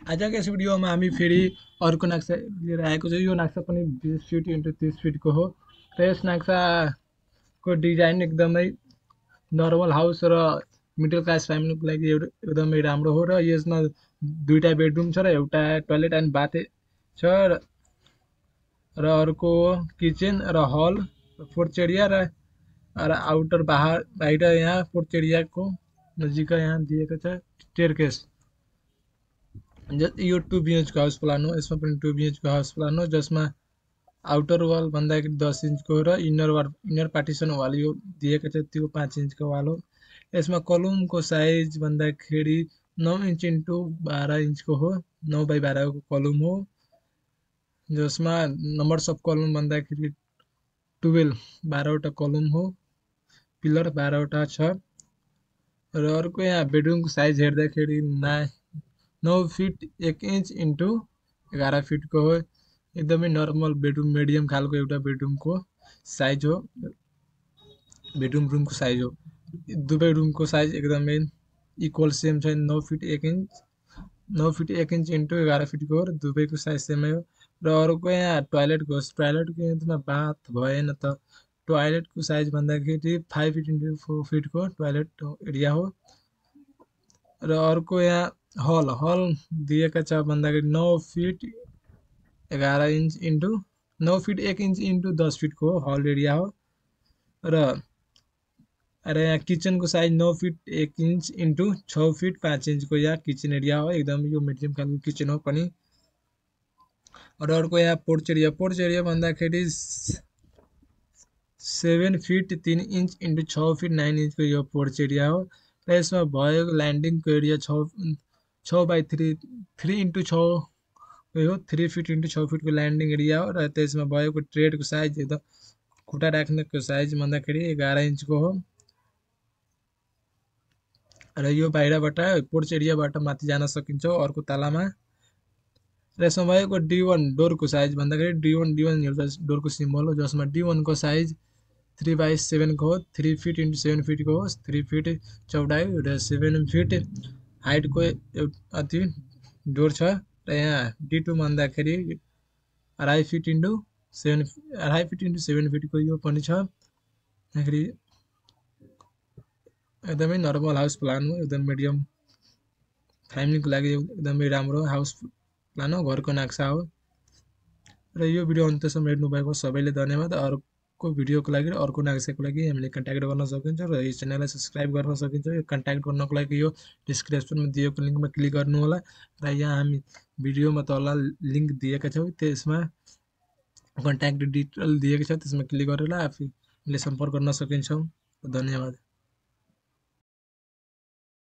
आजको यस भिडियोमा हामी फेरि अर्को नक्सा लिएर आएको छ। यो नक्सा पनि 20 फिट इन्टु 30 फिटको हो र यस नक्साको डिजाइन एकदमै नर्मल हाउस र मिडल क्लास फ्यामिलीको लागि एकदमै राम्रो हो र यसमा दुईटा बेडरुम छ र एउटा टोयलेट एन्ड बाथ छ र अर्को किचन र हल फोर्थ एरिया र आउटर बाहिर यहाँ फोर्थ एरियाको नजिकै यहाँ दिएको छ स्टेयरकेस। यो 2 BHK हाउस प्लान हो। यसमा पनि 2 BHK हाउस प्लान हो जसमा आउटर वाल भन्दाखेरि 10 इन्चको हो र इनर पार्टिसन वाल यो दिएको छ त्यो 5 इन्चको वाल हो। यसमा कलमको साइज भन्दाखेरि 9 इन्च इन्टु 12 इन्चको हो। 9 बाई 12 को कलम हो जसमा नम्बर्स अफ कलम भन्दाखेरि 12 12वटा कलम हो। पिलर 12वटा छ र अर्को यहाँ बेडरुमको साइज हेर्दाखेरि 9 फिट 1 इन्च इन्टु 11 फिटको हो। एकदमै नर्मल बेडरुम मिडियम खालको एउटा बेडरुमको साइज हो। रुमको साइज हो। दुवै रुमको साइज एकदमै इक्वल सेम छ। 9 fit 1 inch 9 fit 1 inch into 11 फिटको हो र दुवैको साइज सेमै हो। र अर्को यहाँ टोयलेटको टोयलेटको यसमा बाथ भएन त टोयलेटको साइज भन्दाखेरि 5 फिट इन्टु 4 फिटको टोयलेट एरिया हो। र अर्को यहाँ हल दिएका छ भन्दाखेरि 9 fit 11 inch into 9 fit 1 inch into 10 फिटको हल एरिया हो। र यहाँ किचनको size 9 fit 1 inch into 6 fit 5 इन्चको यहाँ किचन एरिया हो। एकदम यो मिडियम खालको किचन हो पनि। र अर्को यहाँ पोर्च एरिया भन्दाखेरि 7 फिट 3 इन्च इन्टु 6 फिट 9 इन्चको यो पोर्च एरिया हो। र यसमा भएको ल्यान्डिङको एरिया 6 बाई 3 इन्टु 6 हो। 3 फिट इन्टु 6 फिटको ल्यान्डिङ एरिया हो। र त्यसमा भएको ट्रेडको साइज एकदम खुट्टा राख्नेको साइज भन्दाखेरि 11 इन्चको हो। र यो बाहिरबाट पोर्च एरियाबाट माथि जान सकिन्छ अर्को तलामा। र यसमा भएको D1 डोरको साइज भन्दाखेरि D1 एउटा डोरको सिम्बल हो जसमा D1 को साइज 3 बाई 7 को हो। 3 फिट इन्टु 7 फिटको हो। 3 फिट चौडाइ र 7 फिट हाइटको अति डोर छ। र यहाँ D2 भन्दाखेरि 2.5 फिट इन्टु 7 फिटको यो पनि छ। एकदमै नर्मल हाउस प्लान हो। एकदम मिडियम फ्यामिलीको लागि एकदमै राम्रो हाउस प्लान हो। घरको नक्सा हो। र यो भिडियो अन्त्यसम्म हेर्नुभएको सबैले धन्यवाद। अर्को भिडियोको लागि र अर्को नक्साको लागि हामीले कन्ट्याक्ट गर्न सकिन्छ र यो च्यानललाई सब्सक्राइब गर्न सकिन्छ। यो कन्ट्याक्ट गर्नको लागि यो डिस्क्रिप्सनमा दिएको लिङ्कमा क्लिक गर्नु होला र यहाँ हामी भिडियोमा तल लिङ्क दिएका छौँ त्यसमा कन्ट्याक्ट डिटेल दिएको छ त्यसमा क्लिक गरेर आफूले सम्पर्क गर्न सकिन्छौँ। धन्यवाद।